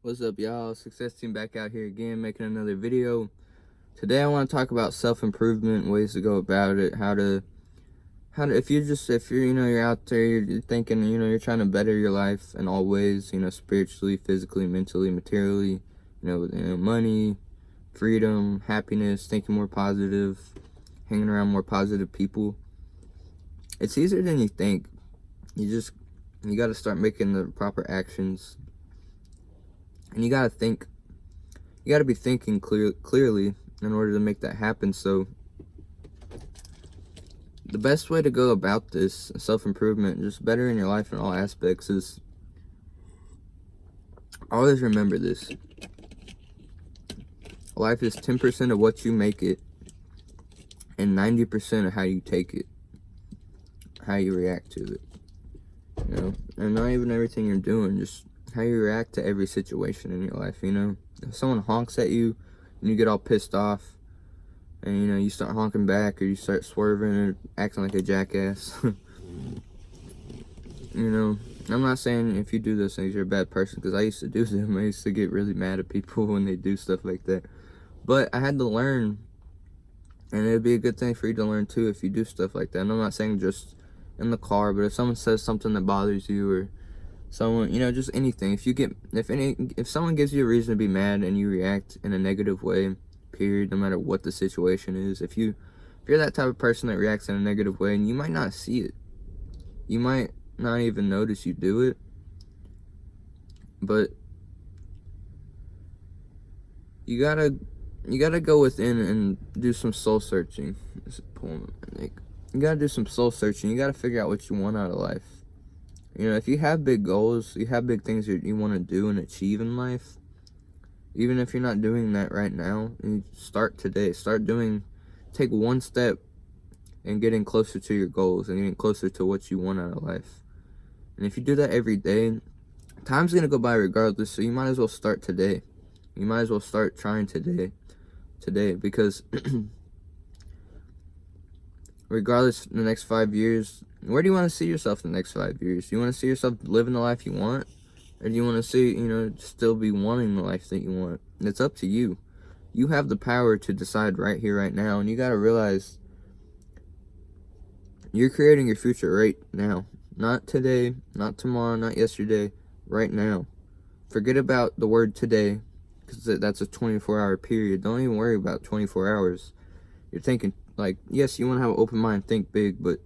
What's up, y'all? Success Team back out here again, making another video. Today I want to talk about self-improvement, ways to go about it, how to if you're you're out there, you're thinking, you're trying to better your life in all ways, spiritually, physically, mentally, materially, money, freedom, happiness, thinking more positive, hanging around more positive people. It's easier than you think. You got to start making the proper actions, and you got to be thinking clearly in order to make that happen. So the best way to go about this self-improvement, just bettering your life in all aspects, is always remember this: life is 10% of what you make it, and 90% of how you take it, how you react to it. And not even everything you're doing, just how you react to every situation in your life. If someone honks at you and you get all pissed off, and you start honking back, or you start swerving and acting like a jackass. I'm not saying if you do those things you're a bad person, because I used to do them. I used to get really mad at people when they do stuff like that, but I had to learn, and it'd be a good thing for you to learn too if you do stuff like that. And I'm not saying just in the car, but if someone says something that bothers you, or someone, just anything, if someone gives you a reason to be mad and you react in a negative way, period, no matter what the situation is, if you're that type of person that reacts in a negative way, and you might not see it, you might not even notice you do it, but you gotta go within and do some soul searching. You gotta do some soul searching. You gotta figure out what you want out of life. If you have big goals, you have big things that you want to do and achieve in life, even if you're not doing that right now, you start today. Take one step in getting closer to your goals and getting closer to what you want out of life. And if you do that every day, time's going to go by regardless, so you might as well start today. You might as well start trying today, because regardless, in the next 5 years, where do you want to see yourself in the next 5 years? Do you want to see yourself living the life you want? Or do you want to see, still be wanting the life that you want? It's up to you. You have the power to decide right here, right now. And you got to realize you're creating your future right now. Not today, not tomorrow, not yesterday. Right now. Forget about the word today, because that's a 24-hour period. Don't even worry about 24 hours. You're thinking, yes, you want to have an open mind, think big, but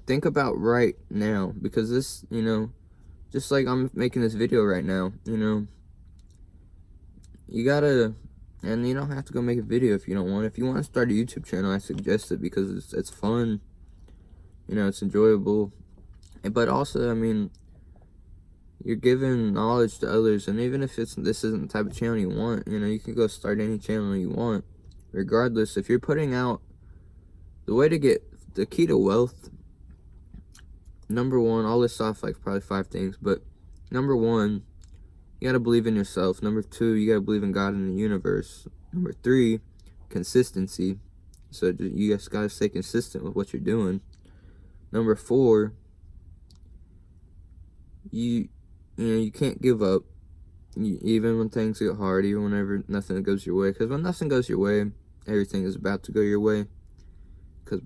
think about right now. Because this, just like I'm making this video right now, you gotta, and you don't have to go make a video if you don't want. If you want to start a YouTube channel, I suggest it, because it's fun, it's enjoyable, but also, you're giving knowledge to others, and even if this isn't the type of channel you want, you can go start any channel you want. Regardless, if you're putting out, the key to wealth, number one, I'll list off probably 5 things, but number one, you gotta believe in yourself. Number 2, you gotta believe in God and the universe. Number 3, consistency. So you just gotta stay consistent with what you're doing. Number 4, you can't give up, even when things get hard, even whenever nothing goes your way. Because when nothing goes your way, everything is about to go your way. Because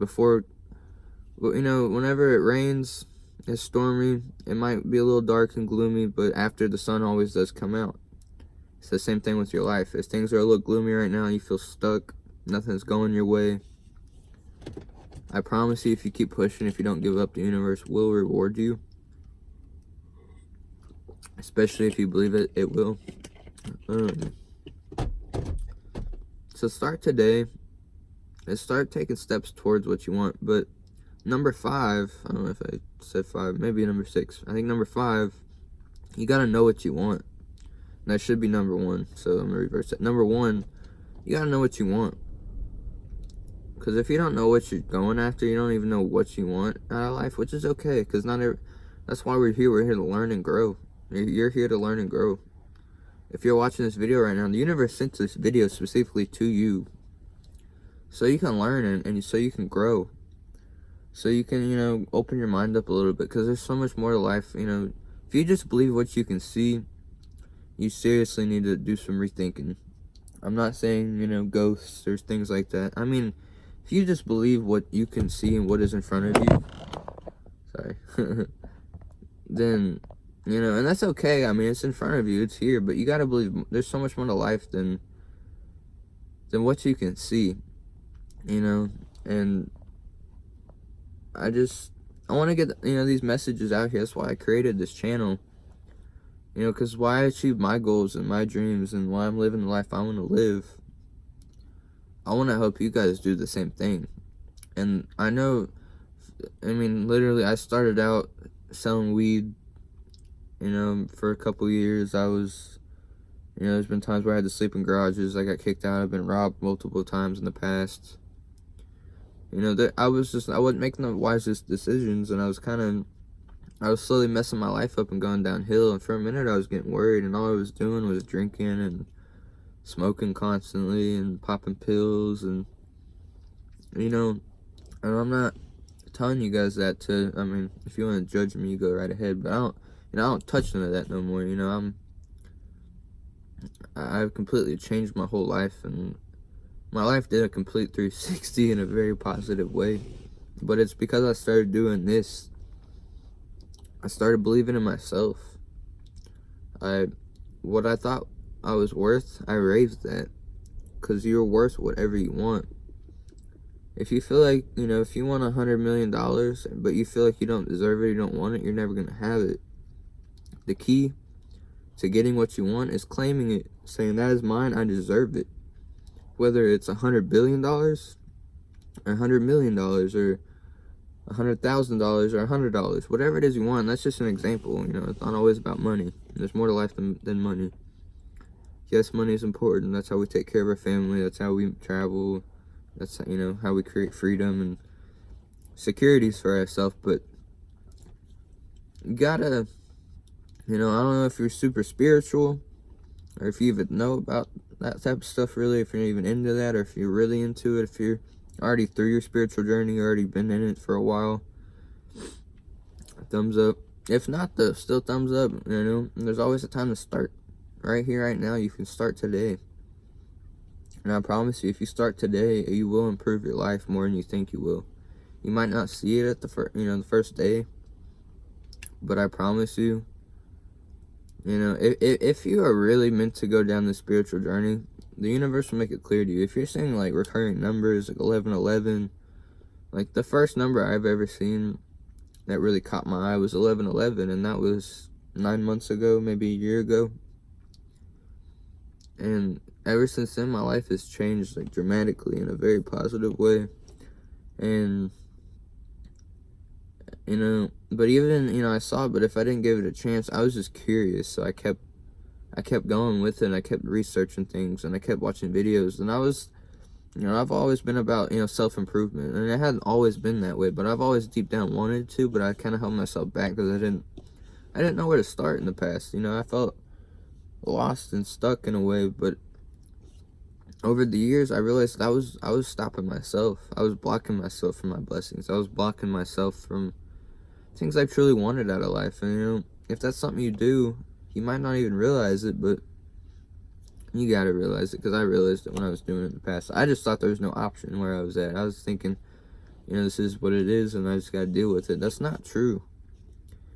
whenever it rains, it's stormy, it might be a little dark and gloomy, but after, the sun always does come out. It's the same thing with your life. If things are a little gloomy right now, you feel stuck, nothing's going your way, I promise you, if you keep pushing, if you don't give up, the universe will reward you. Especially if you believe it will. So start today, and start taking steps towards what you want. But number 5, I don't know if I said 5, maybe number 6. I think number 5, you gotta know what you want. And that should be number 1, so I'm gonna reverse that. Number 1, you gotta know what you want. Because if you don't know what you're going after, you don't even know what you want out of life, which is okay, because that's why we're here. We're here to learn and grow. You're here to learn and grow. If you're watching this video right now, the universe sent this video specifically to you, so you can learn and so you can grow. So you can, open your mind up a little bit, because there's so much more to life. If you just believe what you can see, you seriously need to do some rethinking. I'm not saying, ghosts or things like that. I mean, if you just believe what you can see and what is in front of you, sorry, then, and that's okay. I mean, it's in front of you, it's here, but you gotta believe there's so much more to life than what you can see, and I want to get, these messages out here. That's why I created this channel, because why I achieve my goals and my dreams and why I'm living the life I want to live, I want to help you guys do the same thing. And I know, literally, I started out selling weed, for a couple years. I was, there's been times where I had to sleep in garages. I got kicked out. I've been robbed multiple times in the past. I wasn't making the wisest decisions, and I was slowly messing my life up and going downhill. And for a minute, I was getting worried, and all I was doing was drinking and smoking constantly and popping pills. And, and I'm not telling you guys that if you want to judge me, you go right ahead. But I don't touch none of that no more. I've completely changed my whole life, and my life did a complete 360 in a very positive way. But it's because I started doing this. I started believing in myself. What I thought I was worth, I raised that. Because you're worth whatever you want. If you feel like, if you want $100 million, but you feel like you don't deserve it, you don't want it, you're never going to have it. The key to getting what you want is claiming it, saying that is mine, I deserve it. Whether it's $100 billion, or $100 million, or $100,000, or $100, whatever it is you want. That's just an example. It's not always about money. There's more to life than money. Yes, money is important. That's how we take care of our family. That's how we travel. That's how we create freedom and securities for ourselves. But you gotta, I don't know if you're super spiritual, or if you even know about that type of stuff, really, if you're even into that, or if you're really into it, if you're already through your spiritual journey, you already been in it for a while, thumbs up. If not, though, still thumbs up. There's always a time to start. Right here, right now, you can start today. And I promise you, if you start today, you will improve your life more than you think you will. You might not see it at the first day, but I promise you, if you are really meant to go down the spiritual journey, the universe will make it clear to you. If you're seeing like recurring numbers like 1111, like the first number I've ever seen that really caught my eye was 1111, and that was 9 months ago, maybe a year ago. And ever since then, my life has changed like dramatically in a very positive way. And but even, I saw it, but if I didn't give it a chance, I was just curious, so I kept going with it, and I kept researching things, and I kept watching videos, and I was, I've always been about, self-improvement, and it hadn't always been that way, but I've always deep down wanted to, but I kind of held myself back, because I didn't know where to start in the past. I felt lost and stuck in a way, but over the years, I realized I was stopping myself. I was blocking myself from my blessings. I was blocking myself from things I truly wanted out of life. And, if that's something you do, you might not even realize it, but you gotta realize it, because I realized it when I was doing it in the past. I just thought there was no option where I was at. I was thinking, this is what it is, and I just gotta deal with it. That's not true.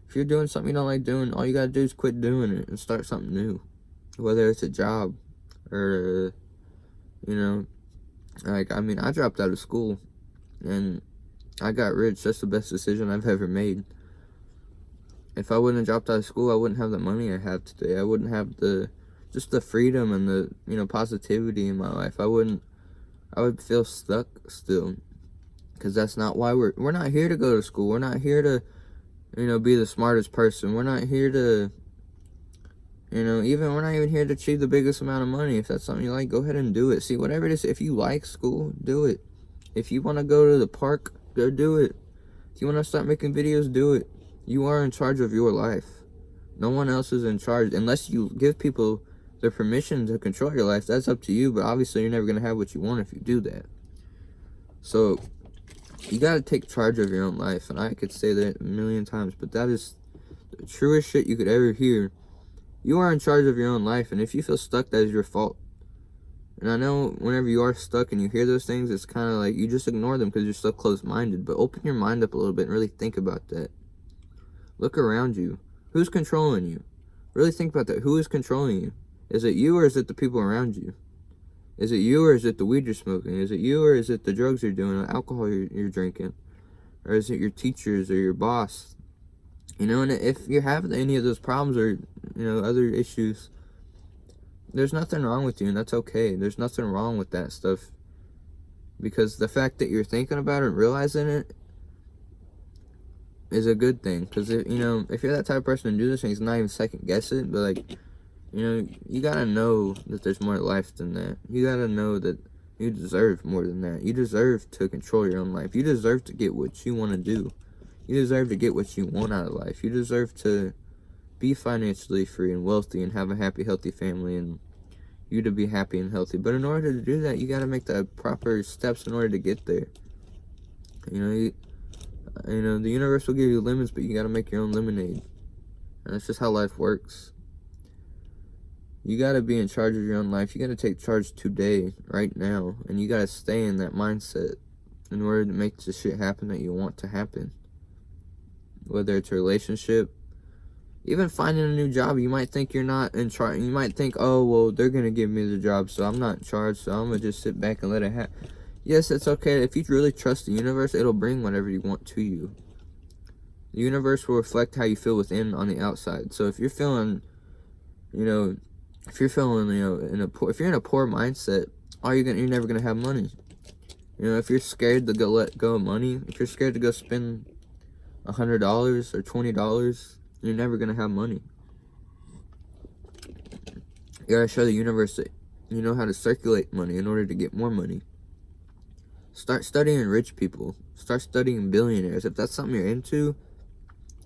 If you're doing something you don't like doing, all you gotta do is quit doing it and start something new. Whether it's a job, or, I dropped out of school, and I got rich. That's the best decision I've ever made. If I wouldn't have dropped out of school, I wouldn't have the money I have today. I wouldn't have the freedom and the, positivity in my life. I would feel stuck still. Because that's not why we're not here to go to school. We're not here to, be the smartest person. We're not here to, we're not even here to achieve the biggest amount of money. If that's something you like, go ahead and do it. See, whatever it is, if you like school, do it. If you want to go to the park, go do it. If you want to start making videos, do it. You are in charge of your life. No one else is in charge. Unless you give people their permission to control your life, that's up to you. But obviously, you're never going to have what you want if you do that. So, you got to take charge of your own life. And I could say that a million times, but that is the truest shit you could ever hear. You are in charge of your own life, and if you feel stuck, that is your fault. And I know whenever you are stuck and you hear those things, it's kind of like you just ignore them because you're so closed-minded. But open your mind up a little bit and really think about that. Look around you. Who's controlling you? Really think about that. Who is controlling you? Is it you or is it the people around you? Is it you or is it the weed you're smoking? Is it you or is it the drugs you're doing, the alcohol you're drinking? Or is it your teachers or your boss? You know, and if you have any of those problems or, other issues, there's nothing wrong with you, and that's okay. There's nothing wrong with that stuff. Because the fact that you're thinking about it and realizing it is a good thing. Because, if you're that type of person to do this thing, it's not even second guess it, but, like, you gotta know that there's more to life than that. You gotta know that you deserve more than that. You deserve to control your own life. You deserve to get what you want to do. You deserve to get what you want out of life. You deserve to be financially free and wealthy and have a happy, healthy family and you to be happy and healthy. But in order to do that, you got to make the proper steps in order to get there. The universe will give you lemons, but you got to make your own lemonade. And that's just how life works. You got to be in charge of your own life. You got to take charge today, right now. And you got to stay in that mindset in order to make the shit happen that you want to happen. Whether it's a relationship, even finding a new job, you might think you're not in charge. You might think, oh, well, they're going to give me the job, so I'm not in charge, so I'm going to just sit back and let it happen. Yes, it's okay. If you really trust the universe, it'll bring whatever you want to you. The universe will reflect how you feel within on the outside. So if you're feeling, if you're in a poor mindset, you're never going to have money. If you're scared to go let go of money, if you're scared to go spend $100 or $20, you're never going to have money. You gotta show the universe that you know how to circulate money in order to get more money. Start studying rich people. Start studying billionaires. If that's something you're into,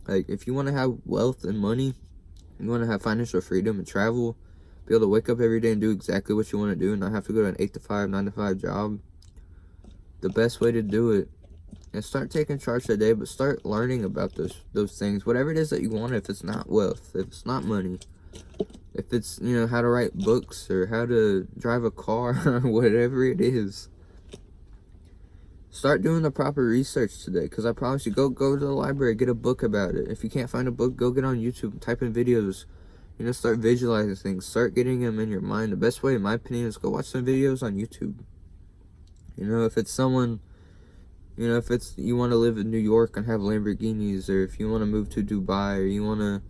like if you want to have wealth and money, you want to have financial freedom and travel, be able to wake up every day and do exactly what you want to do and not have to go to an 8 to 5, 9 to 5 job, the best way to do it. And start taking charge today, but start learning about those things. Whatever it is that you want, if it's not wealth, if it's not money, if it's, how to write books or how to drive a car or whatever it is. Start doing the proper research today, because I promise you, go to the library, get a book about it. If you can't find a book, go get on YouTube, type in videos, start visualizing things, start getting them in your mind. The best way, in my opinion, is go watch some videos on YouTube. If it's someone... if it's you want to live in New York and have Lamborghinis, or if you want to move to Dubai, or you want to,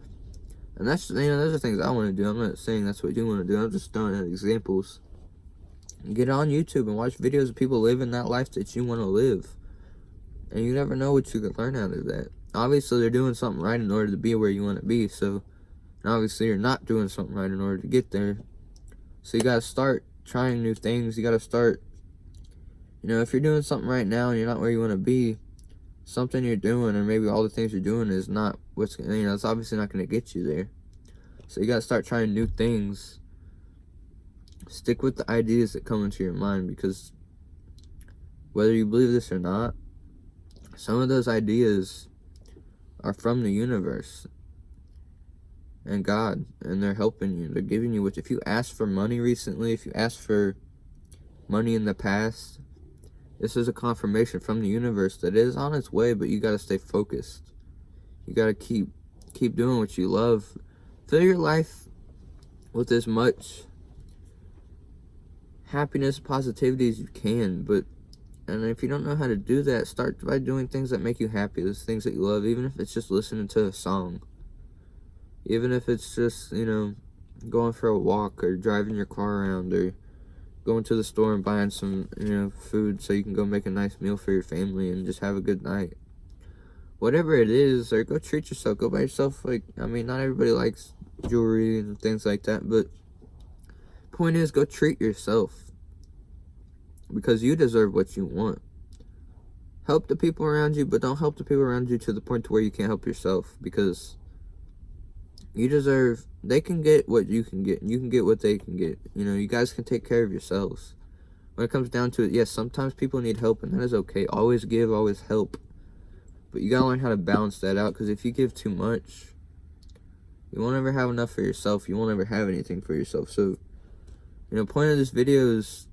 and that's those are things I want to do. I'm not saying that's what you want to do. I'm just throwing out examples. Get on YouTube and watch videos of people living that life that you want to live, and you never know what you could learn out of that. Obviously, they're doing something right in order to be where you want to be. So, and obviously, you're not doing something right in order to get there. So you gotta start trying new things. You gotta start. If you're doing something right now and you're not where you want to be, something you're doing, or maybe all the things you're doing is not what's, it's obviously not going to get you there. So you got to start trying new things. Stick with the ideas that come into your mind, because whether you believe this or not, some of those ideas are from the universe and God, and they're helping you. They're giving you what, if you asked for money recently, if you asked for money in the past, this is a confirmation from the universe that it is on its way, but you got to stay focused. You got to keep doing what you love. Fill your life with as much happiness, positivity as you can. And if you don't know how to do that, start by doing things that make you happy. Those things that you love, even if it's just listening to a song. Even if it's just, going for a walk or driving your car around, or going to the store and buying some, food so you can go make a nice meal for your family and just have a good night. Whatever it is, or go treat yourself. Go buy yourself, not everybody likes jewelry and things like that, but point is, go treat yourself. Because you deserve what you want. Help the people around you, but don't help the people around you to the point to where you can't help yourself. Because you deserve, they can get what you can get, and you can get what they can get. You guys can take care of yourselves. When it comes down to it, yes, sometimes people need help, and that is okay. Always give, always help. But you gotta learn how to balance that out, because if you give too much, You won't ever have enough for yourself. You won't ever have anything for yourself. So, point of this video is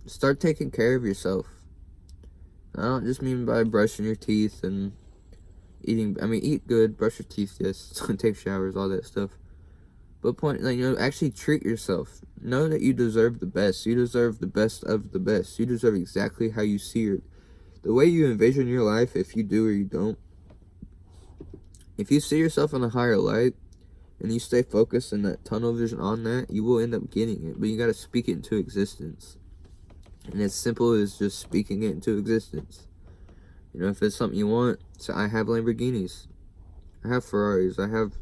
start taking care of yourself. I don't just mean by brushing your teeth and eat good, brush your teeth, yes, take showers, all that stuff. But actually treat yourself. Know that you deserve the best. You deserve the best of the best. You deserve exactly how you see it. The way you envision your life, if you do or you don't. If you see yourself in a higher light, and you stay focused in that tunnel vision on that, you will end up getting it. But you gotta speak it into existence. And as simple as just speaking it into existence. If it's something you want, so I have Lamborghinis. I have Ferraris. I have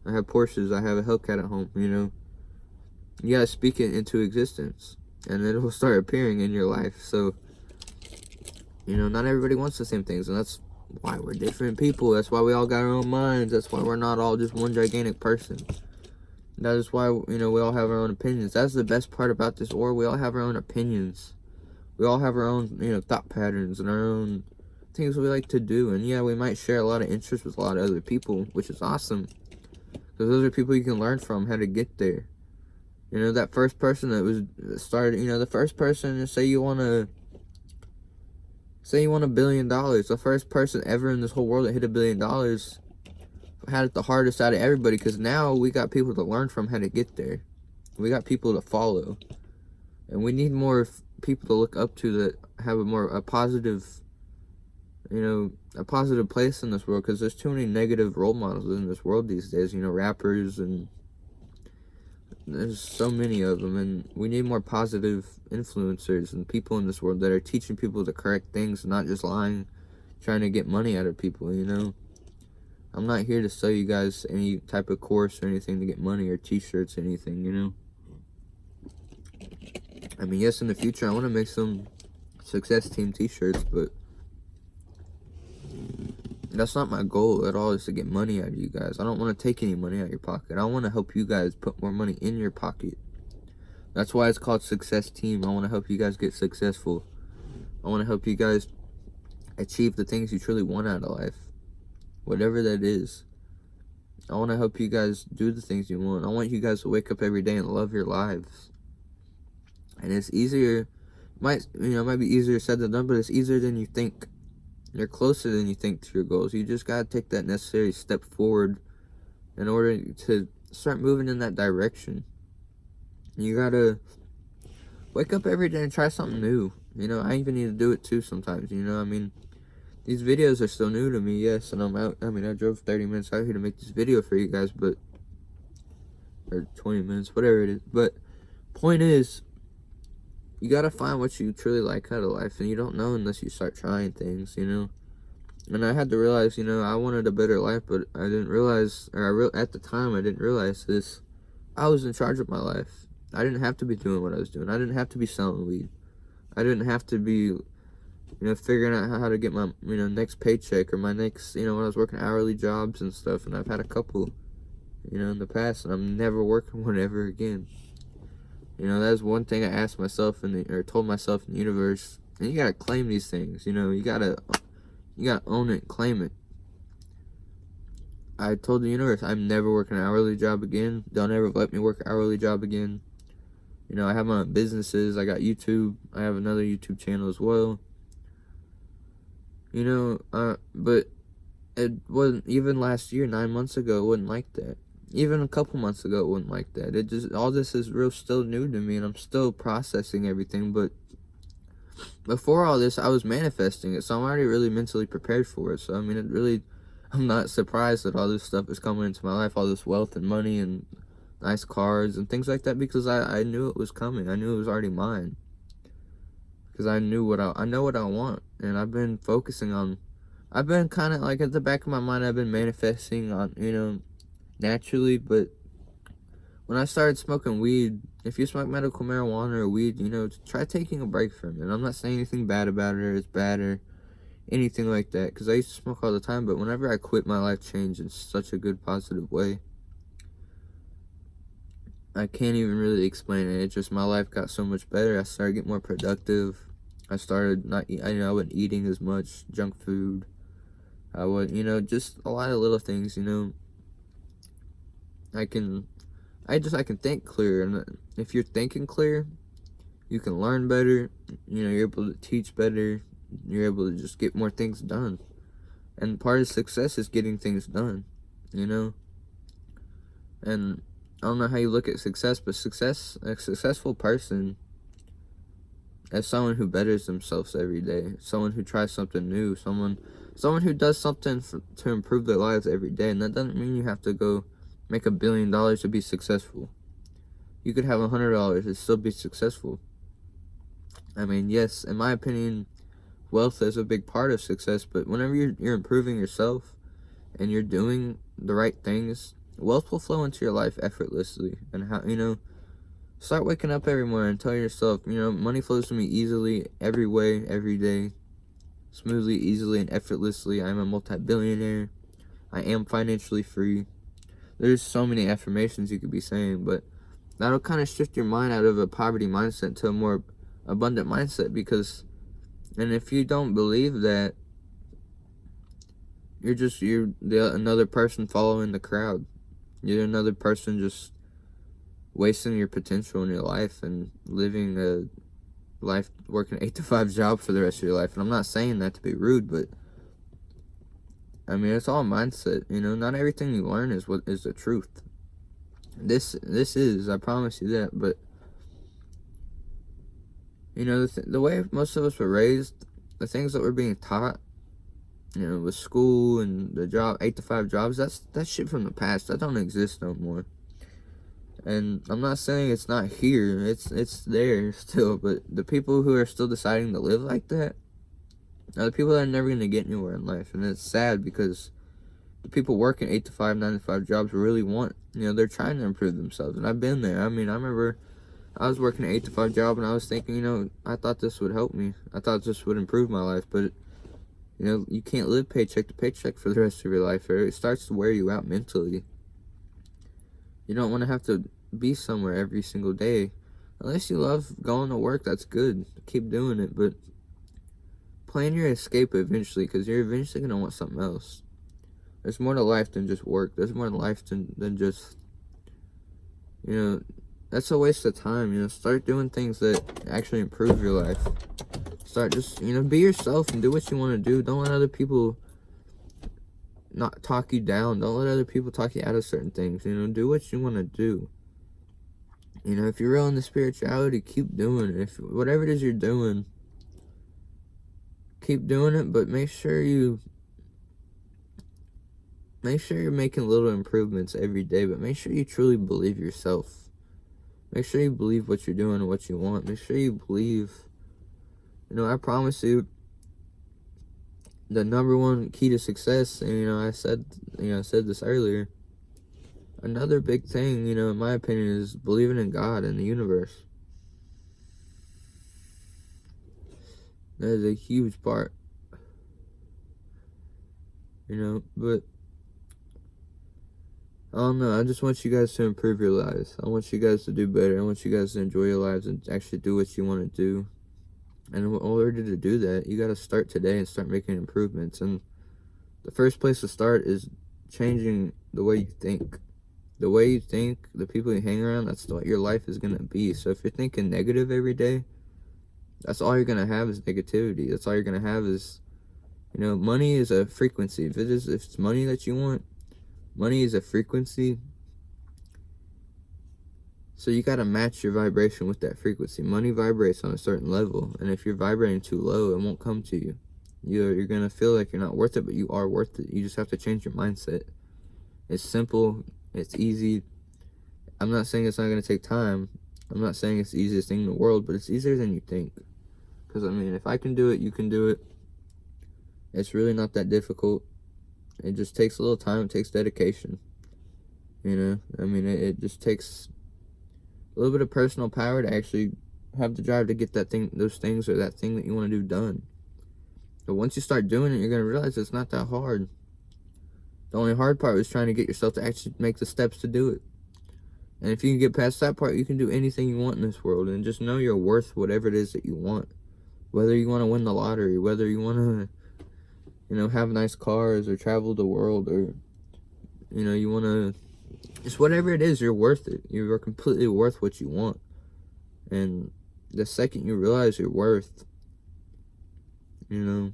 Porsches. I have a Hellcat at home, You gotta speak it into existence. And then it will start appearing in your life. So, not everybody wants the same things. And that's why we're different people. That's why we all got our own minds. That's why we're not all just one gigantic person. That is why, we all have our own opinions. That's the best part about this world. We all have our own opinions. We all have our own, thought patterns and our own things we like to do. And yeah, we might share a lot of interests with a lot of other people, which is awesome. Because those are people you can learn from how to get there. That first person that started, the first person, say you want $1 billion. The first person ever in this whole world that hit $1 billion had it the hardest out of everybody, because now we got people to learn from how to get there. We got people to follow. And we need more people to look up to that have a positive, a positive place in this world, because there's too many negative role models in this world these days, rappers, and there's so many of them, and we need more positive influencers and people in this world that are teaching people the correct things, not just lying, trying to get money out of people, I'm not here to sell you guys any type of course or anything to get money or t-shirts or anything, Yes, in the future, I want to make some Success Team t-shirts, but that's not my goal at all, is to get money out of you guys. I don't want to take any money out of your pocket. I want to help you guys put more money in your pocket. That's why it's called Success Team. I want to help you guys get successful. I want to help you guys achieve the things you truly want out of life. Whatever that is. I want to help you guys do the things you want. I want you guys to wake up every day and love your lives. And it's easier, it might be easier said than done, but it's easier than you think. You're closer than you think to your goals. You just gotta take that necessary step forward in order to start moving in that direction. You gotta wake up every day and try something new. I even need to do it too sometimes, These videos are still new to me, yes, and I'm out. I drove 30 minutes out here to make this video for you guys, or 20 minutes, whatever it is. But point is, you gotta find what you truly like out of life, and you don't know unless you start trying things, And I had to realize, I wanted a better life, but I didn't realize, at the time, I didn't realize this. I was in charge of my life. I didn't have to be doing what I was doing. I didn't have to be selling weed. I didn't have to be, figuring out how to get my, next paycheck, or my next, when I was working hourly jobs and stuff, and I've had a couple, in the past, and I'm never working one ever again. That's one thing I asked myself or told myself in the universe. And you gotta claim these things, you gotta own it, claim it. I told the universe, I'm never working an hourly job again. Don't ever let me work an hourly job again. I have my own businesses. I got YouTube. I have another YouTube channel as well. But it wasn't, even last year, 9 months ago, it wasn't like that. Even a couple months ago, it wasn't like that. All this is still new to me, and I'm still processing everything. But before all this, I was manifesting it, so I'm already really mentally prepared for it. So, I'm not surprised that all this stuff is coming into my life, all this wealth and money and nice cars and things like that, because I knew it was coming. I knew it was already mine. Because I know what I want, and I've been focusing on, I've been kind of like at the back of my mind, I've been manifesting on, naturally, but when I started smoking weed, if you smoke medical marijuana or weed, try taking a break from it. I'm not saying anything bad about it, or it's bad, or anything like that, because I used to smoke all the time, but whenever I quit, my life changed in such a good, positive way. I can't even really explain it. It's just my life got so much better. I started getting more productive. I started I wasn't eating as much junk food. I would, just a lot of little things, I can think clear, and if you're thinking clear, you can learn better. You're able to teach better. You're able to just get more things done. And part of success is getting things done, And I don't know how you look at success, but a successful person is someone who betters themselves every day, someone who tries something new, someone who does something to improve their lives every day. And that doesn't mean you have to go make $1 billion to be successful. You could have $100 and still be successful. I mean, yes, in my opinion, wealth is a big part of success, but whenever you're improving yourself and you're doing the right things, wealth will flow into your life effortlessly. And start waking up every morning and tell yourself, money flows to me easily, every way, every day, smoothly, easily, and effortlessly. I'm a multi-billionaire. I am financially free. There's so many affirmations you could be saying, but that'll kind of shift your mind out of a poverty mindset to a more abundant mindset, and if you don't believe that, you're another person following the crowd. You're another person just wasting your potential in your life and living a life working an 8-to-5 job for the rest of your life. And I'm not saying that to be rude, but I mean, it's all mindset. Not everything you learn is what is the truth. This is, I promise you that. But the way most of us were raised, the things that we're being taught, with school and the job, 8-to-5 jobs, that's shit from the past. That don't exist no more. And I'm not saying it's not here. It's there still. But the people who are still deciding to live like that are the people that are never going to get anywhere in life. And it's sad because the people working 8-to-5, 9-to-5 jobs really want, they're trying to improve themselves. And I've been there. I mean, I remember I was working an 8-to-5 job and I was thinking, I thought this would help me. I thought this would improve my life. But, you can't live paycheck to paycheck for the rest of your life. It starts to wear you out mentally. You don't want to have to be somewhere every single day. Unless you love going to work, that's good. Keep doing it. But plan your escape eventually, because you're eventually going to want something else. There's more to life than just work. There's more to life than just, that's a waste of time. Start doing things that actually improve your life. Start just, be yourself and do what you want to do. Don't let other people not talk you down. Don't let other people talk you out of certain things. Do what you want to do. If you're real into spirituality, keep doing it. If whatever it is you're doing, keep doing it, but make sure you're making little improvements every day, but make sure you truly believe yourself. Make sure you believe what you're doing and what you want. Make sure you believe, I promise you, the number one key to success, and I said this earlier, another big thing, in my opinion, is believing in God and the universe. That is a huge part. But I don't know. I just want you guys to improve your lives. I want you guys to do better. I want you guys to enjoy your lives and actually do what you want to do. And in order to do that, you got to start today and start making improvements. And the first place to start is changing the way you think. The way you think, the people you hang around, that's what your life is going to be. So if you're thinking negative every day, that's all you're going to have is negativity. That's all you're going to have is, money is a frequency. If it's money that you want, money is a frequency. So you got to match your vibration with that frequency. Money vibrates on a certain level, and if you're vibrating too low, it won't come to you. You're going to feel like you're not worth it, but you are worth it. You just have to change your mindset. It's simple. It's easy. I'm not saying it's not going to take time. I'm not saying it's the easiest thing in the world, but it's easier than you think. Because, if I can do it, you can do it. It's really not that difficult. It just takes a little time. It takes dedication. It just takes a little bit of personal power to actually have the drive to get those things or that thing that you want to do done. But once you start doing it, you're going to realize it's not that hard. The only hard part was trying to get yourself to actually make the steps to do it. And if you can get past that part, you can do anything you want in this world. And just know you're worth whatever it is that you want. Whether you want to win the lottery, whether you want to, have nice cars or travel the world, or, you want to Just whatever it is, you're worth it. You are completely worth what you want. And the second you realize your worth, you know,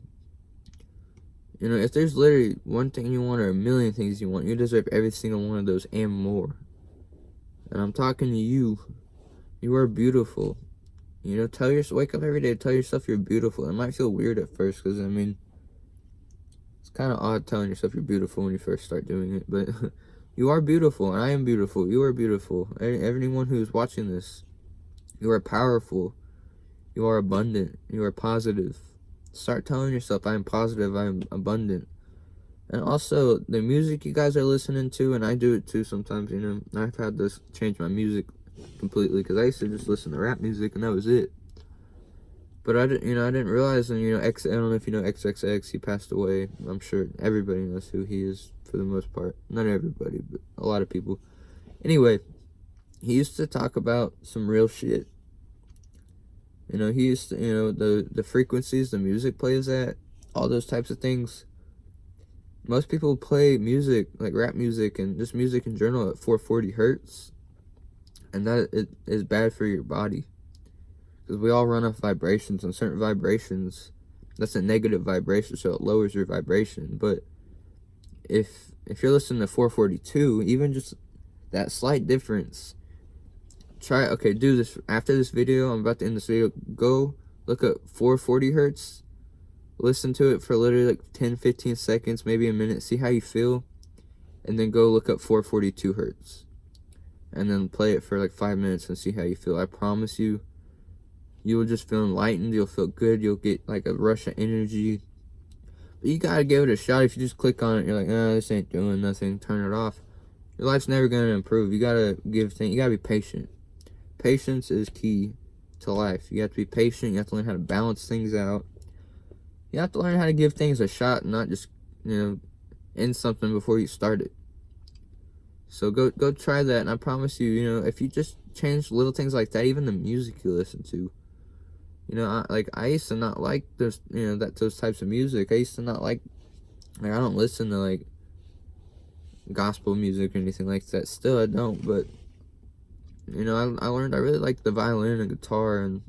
if there's literally one thing you want or a million things you want, you deserve every single one of those and more. And I'm talking to you. You are beautiful. You know, wake up every day, tell yourself you're beautiful. It might feel weird at first, because, I mean, it's kind of odd telling yourself you're beautiful when you first start doing it, but you are beautiful, and I am beautiful. You are beautiful. Everyone who's watching this, you are powerful. You are abundant. You are positive. Start telling yourself, I am positive, I am abundant. And also, the music you guys are listening to, and I do it too sometimes, you know, I've had to change my music completely, because I used to just listen to rap music, and that was it. But I didn't realize, and, you know, I don't know if you know XXX, he passed away. I'm sure everybody knows who he is, for the most part. Not everybody, but a lot of people. Anyway, he used to talk about some real shit. You know, he used to, you know, the frequencies the music plays at, all those types of things. Most people play music, like rap music and just music in general, at 440 hertz. And that it is bad for your body. Because we all run off vibrations, and certain vibrations, that's a negative vibration, so it lowers your vibration. But if you're listening to 442, even just that slight difference, do this after this video. I'm about to end this video. Go look up 440 hertz, listen to it for literally like 10-15 seconds, maybe a minute, see how you feel, and then go look up 442 hertz, and then play it for like 5 minutes and see how you feel. I promise you, you will just feel enlightened. You'll feel good. You'll get like a rush of energy. But you gotta give it a shot. If you just click on it, you're like, oh, this ain't doing nothing, turn it off. Your life's never gonna improve. You gotta you gotta be patient. Patience is key to life. You have to be patient. You have to learn how to balance things out. You have to learn how to give things a shot, and not just, you know, end something before you start it. So go try that, and I promise you, you know, if you just change little things like that, even the music you listen to. You know, I used to not like those, you know, those types of music. I used to not like I don't listen to like gospel music or anything like that. Still, I don't. But, you know, I learned I really like the violin and guitar and